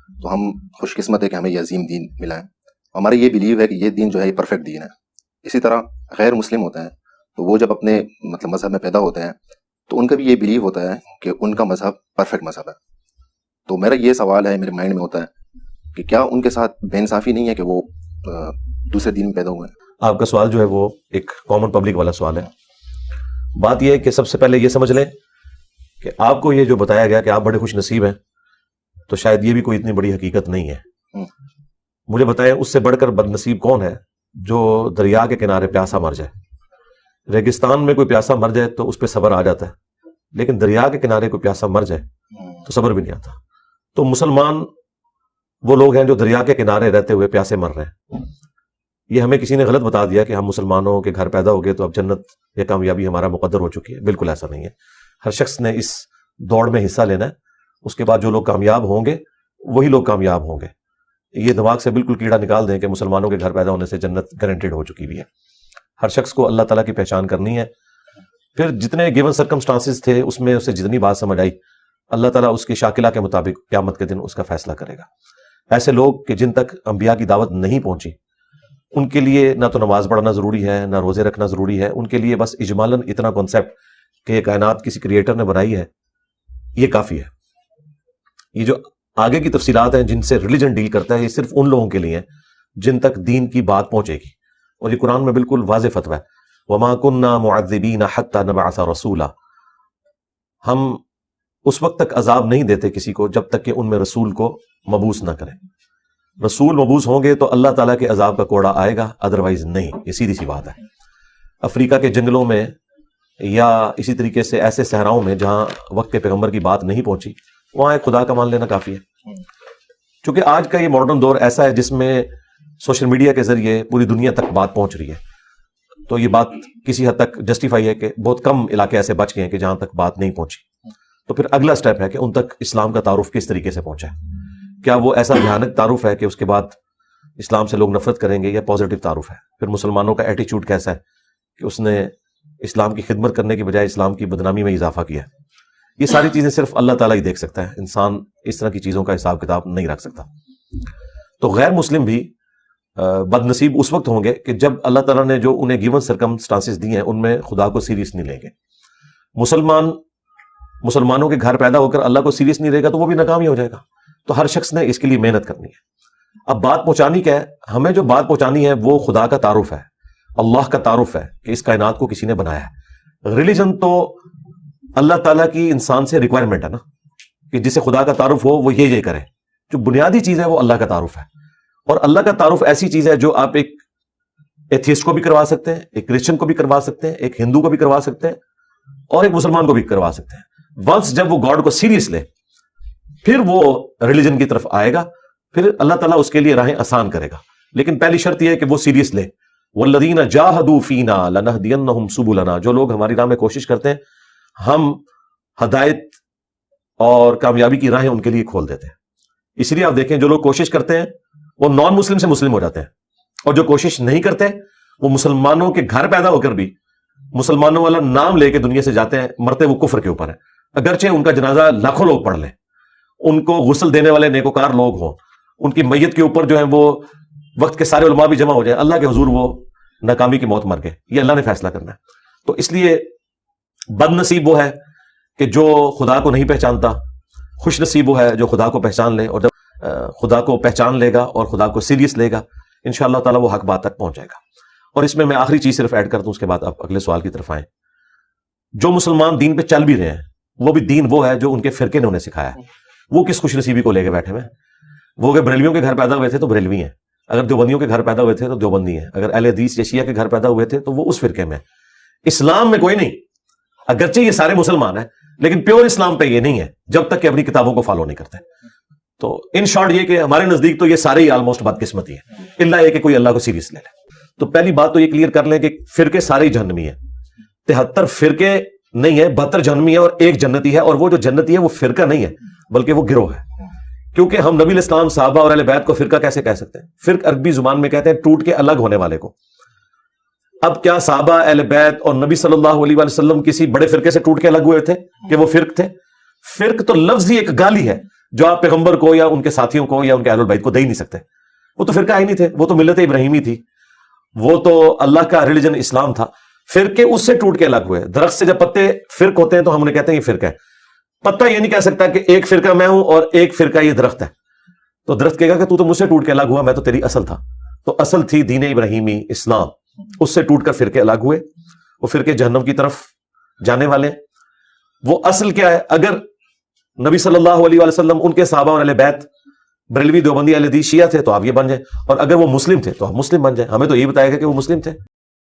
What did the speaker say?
تو ہم خوش قسمت ہے کہ ہمیں یہ عظیم دین ملا ہے. ہمارا یہ بلیو ہے کہ یہ دین جو ہے یہ پرفیکٹ دین ہے. اسی طرح غیر مسلم ہوتے ہیں تو وہ جب اپنے مطلب مذہب میں پیدا ہوتے ہیں تو ان کا بھی یہ بلیو ہوتا ہے کہ ان کا مذہب پرفیکٹ مذہب ہے. تو میرا یہ سوال ہے میرے مائنڈ میں ہوتا ہے کہ کیا ان کے ساتھ بے انصافی نہیں ہے کہ وہ دوسرے دین میں پیدا ہوئے ہیں؟ آپ کا سوال جو ہے وہ ایک کامن پبلک والا سوال ہے. بات یہ ہے کہ سب سے پہلے یہ سمجھ لیں کہ آپ کو یہ جو بتایا گیا کہ آپ بڑے خوش نصیب ہیں تو شاید یہ بھی کوئی اتنی بڑی حقیقت نہیں ہے. مجھے بتائیں اس سے بڑھ کر بد نصیب کون ہے جو دریا کے کنارے پیاسا مر جائے. ریگستان میں کوئی پیاسا مر جائے تو اس پہ صبر آ جاتا ہے, لیکن دریا کے کنارے کوئی پیاسا مر جائے تو صبر بھی نہیں آتا. تو مسلمان وہ لوگ ہیں جو دریا کے کنارے رہتے ہوئے پیاسے مر رہے ہیں. یہ ہمیں کسی نے غلط بتا دیا کہ ہم مسلمانوں کے گھر پیدا ہو گئے تو اب جنت یا کامیابی ہمارا مقدر ہو چکی ہے. بالکل ایسا نہیں ہے. ہر شخص نے اس دوڑ میں حصہ لینا ہے. اس کے بعد جو لوگ کامیاب ہوں گے وہی لوگ کامیاب ہوں گے. یہ دماغ سے بالکل کیڑا نکال دیں کہ مسلمانوں کے گھر پیدا ہونے سے جنت گارنٹیڈ ہو چکی بھی ہے. ہر شخص کو اللہ تعالیٰ کی پہچان کرنی ہے. پھر جتنے گیون سرکمسٹانسز تھے اس میں اسے جتنی بات سمجھ آئی, اللہ تعالیٰ اس کی شاکلہ کے مطابق قیامت کے دن اس کا فیصلہ کرے گا. ایسے لوگ کہ جن تک انبیاء کی دعوت نہیں پہنچی ان کے لیے نہ تو نماز پڑھنا ضروری ہے نہ روزے رکھنا ضروری ہے. ان کے لیے بس اجمالاً اتنا کانسیپٹ کہ یہ کائنات کسی کریٹر نے بنائی ہے یہ کافی ہے. یہ جو آگے کی تفصیلات ہیں جن سے ریلیجن ڈیل کرتا ہے یہ صرف ان لوگوں کے لیے ہیں جن تک دین کی بات پہنچے گی. اور یہ قرآن میں بالکل واضح فتویٰ ہے, وَمَا كُنَّا مُعَذِّبِينَ حَتَّى نَبْعَثَ رَسُولًا. ہم اس وقت تک عذاب نہیں دیتے کسی کو جب تک کہ ان میں رسول کو مبعوث نہ کریں. رسول مبعوث ہوں گے تو اللہ تعالیٰ کے عذاب کا کوڑا آئے گا, ادروائز نہیں. یہ سیدھی سی بات ہے. افریقہ کے جنگلوں میں یا اسی طریقے سے ایسے صحراؤں میں جہاں وقت کے پیغمبر کی بات نہیں پہنچی وہاں ایک خدا کا مان لینا کافی ہے. چونکہ آج کا یہ ماڈرن دور ایسا ہے جس میں سوشل میڈیا کے ذریعے پوری دنیا تک بات پہنچ رہی ہے, تو یہ بات کسی حد تک جسٹیفائی ہے کہ بہت کم علاقے ایسے بچ گئے ہیں کہ جہاں تک بات نہیں پہنچی. تو پھر اگلا سٹیپ ہے کہ ان تک اسلام کا تعارف کس طریقے سے پہنچا ہے. کیا وہ ایسا بھیانک تعارف ہے کہ اس کے بعد اسلام سے لوگ نفرت کریں گے, یا پازیٹیو تعارف ہے؟ پھر مسلمانوں کا ایٹیچیوڈ کیسا ہے کہ اس نے اسلام کی خدمت کرنے کی بجائے اسلام کی بدنامی میں اضافہ کیا ہے. یہ ساری چیزیں صرف اللہ تعالیٰ ہی دیکھ سکتا ہے. انسان اس طرح کی چیزوں کا حساب کتاب نہیں رکھ سکتا. تو غیر مسلم بھی بد نصیب اس وقت ہوں گے کہ جب اللہ تعالیٰ نے جو انہیں گیون سرکمسٹانسز دی ہیں ان میں خدا کو سیریس نہیں لیں گے. مسلمانوں کے گھر پیدا ہو کر اللہ کو سیریس نہیں لے گا تو وہ بھی ناکام ہی ہو جائے گا. تو ہر شخص نے اس کے لیے محنت کرنی ہے. اب بات پہنچانی کیا ہے؟ ہمیں جو بات پہنچانی ہے وہ خدا کا تعارف ہے, اللہ کا تعارف ہے کہ اس کائنات کو کسی نے بنایا ہے. ریلیجن تو اللہ تعالیٰ کی انسان سے ریکوائرمنٹ ہے نا, کہ جسے خدا کا تعارف ہو وہ یہ کرے. جو بنیادی چیز ہے وہ اللہ کا تعارف ہے. اور اللہ کا تعارف ایسی چیز ہے جو آپ ایک ایتھیسٹ کو بھی کروا سکتے ہیں, ایک کرسچن کو بھی کروا سکتے ہیں, ایک ہندو کو بھی کروا سکتے ہیں, اور ایک مسلمان کو بھی کروا سکتے ہیں. ونس جب وہ گاڈ کو سیریس لے پھر وہ ریلیجن کی طرف آئے گا, پھر اللہ تعالیٰ اس کے لیے راہیں آسان کرے گا. لیکن پہلی شرط یہ ہے کہ وہ سیریس لے. وَالَّذِينَ جَاهَدُوا فِينَا لَنَهْدِيَنَّهُمْ سُبُلَنَا. جو لوگ ہماری راہ میں کوشش کرتے ہیں ہم ہدایت اور کامیابی کی راہیں ان کے لیے کھول دیتے ہیں. اس لیے آپ دیکھیں جو لوگ کوشش کرتے ہیں وہ نان مسلم سے مسلم ہو جاتے ہیں, اور جو کوشش نہیں کرتے وہ مسلمانوں کے گھر پیدا ہو کر بھی مسلمانوں والا نام لے کے دنیا سے جاتے ہیں, مرتے وہ کفر کے اوپر ہے. اگرچہ ان کا جنازہ لاکھوں لوگ پڑھ لیں, ان کو غسل دینے والے نیکوکار لوگ ہوں, ان کی میت کے اوپر جو ہے وہ وقت کے سارے علماء بھی جمع ہو جائیں, اللہ کے حضور وہ ناکامی کی موت مر گئے. یہ اللہ نے فیصلہ کرنا ہے. تو اس لیے بد نصیب وہ ہے کہ جو خدا کو نہیں پہچانتا, خوش نصیب وہ ہے جو خدا کو پہچان لے. اور جب خدا کو پہچان لے گا اور خدا کو سیریس لے گا انشاءاللہ تعالیٰ وہ حق بات تک پہنچ جائے گا. اور اس میں آخری چیز صرف ایڈ کر دوں, اس کے بعد آپ اگلے سوال کی طرف آئیں. جو مسلمان دین پہ چل بھی رہے ہیں وہ بھی دین وہ ہے جو ان کے فرقے نے انہیں سکھایا ہے. وہ کس خوش نصیبی کو لے کے بیٹھے ہوئے ہیں؟ وہ اگر بریلویوں کے گھر پیدا ہوئے تھے تو بریلوی ہیں, اگر دیوبندیوں کے گھر پیدا ہوئے تھے تو دیوبندی ہیں, اگر اہل حدیث یا شیعہ کے گھر پیدا ہوئے تھے تو وہ اس فرقے میں. اسلام میں کوئی نہیں, اگرچہ یہ سارے مسلمان ہیں لیکن پیور اسلام پہ یہ نہیں ہے جب تک کہ اپنی کتابوں کو فالو نہیں کرتے. تو ان شارٹ یہ کہ ہمارے نزدیک تو یہ سارے ہی آلموسٹ بدقسمتی ہے, الا یہ کہ کوئی اللہ کو سیریس لے لے. تو پہلی بات تو یہ کلیئر کر لیں کہ فرقے سارے ہی جہنمی ہیں. 73 فرقے نہیں ہے, 72 جہنمی ہے اور ایک جنتی ہے. اور وہ جو جنتی ہے وہ فرقہ نہیں ہے بلکہ وہ گروہ ہے. کیونکہ ہم نبی علیہ السلام, صحابہ اور اہل بیت کو فرقہ کیسے کہہ سکتے ہیں؟ فرق عربی زبان میں کہتے ہیں ٹوٹ کے الگ ہونے والے کو. اب کیا صحابہ, اہل بیت اور نبی صلی اللہ علیہ وسلم کسی بڑے فرقے سے ٹوٹ کے الگ ہوئے تھے کہ وہ فرق تھے؟ فرق تو لفظ ہی ایک گالی ہے. جو آپ پیغمبر کو یا ان کے ساتھیوں کو یا ان کے اہل البیت کو دے ہی نہیں سکتے. وہ تو فرقہ ہی نہیں تھے, وہ تو ملت ابراہیمی تھی, وہ تو اللہ کا ریلیجن اسلام تھا. فرقے اس سے ٹوٹ کے الگ ہوئے. درخت سے جب پتے فرق ہوتے ہیں تو ہم انہیں کہتے ہیں یہ فرقہ ہے. پتا یہ نہیں کہہ سکتا کہ ایک فرقہ میں ہوں اور ایک فرقہ یہ درخت ہے. تو درخت کہے گا کہ تو مجھ سے ٹوٹ کے الگ ہوا, میں تو تیری اصل تھا. تو اصل تھی دین ابراہیمی اسلام, اس سے ٹوٹ کر فرقے الگ ہوئے. وہ فرقے جہنم کی طرف جانے والے. وہ اصل کیا ہے؟ اگر نبی صلی اللہ علیہ وآلہ وسلم, ان کے صحابہ اور اہل بیت بریلوی دیوبندی اہل حدیث شیعہ تھے تو آپ یہ بن جائیں, اور اگر وہ مسلم تھے تو آپ مسلم بن جائیں. ہمیں تو یہ بتایا گیا کہ وہ مسلم تھے.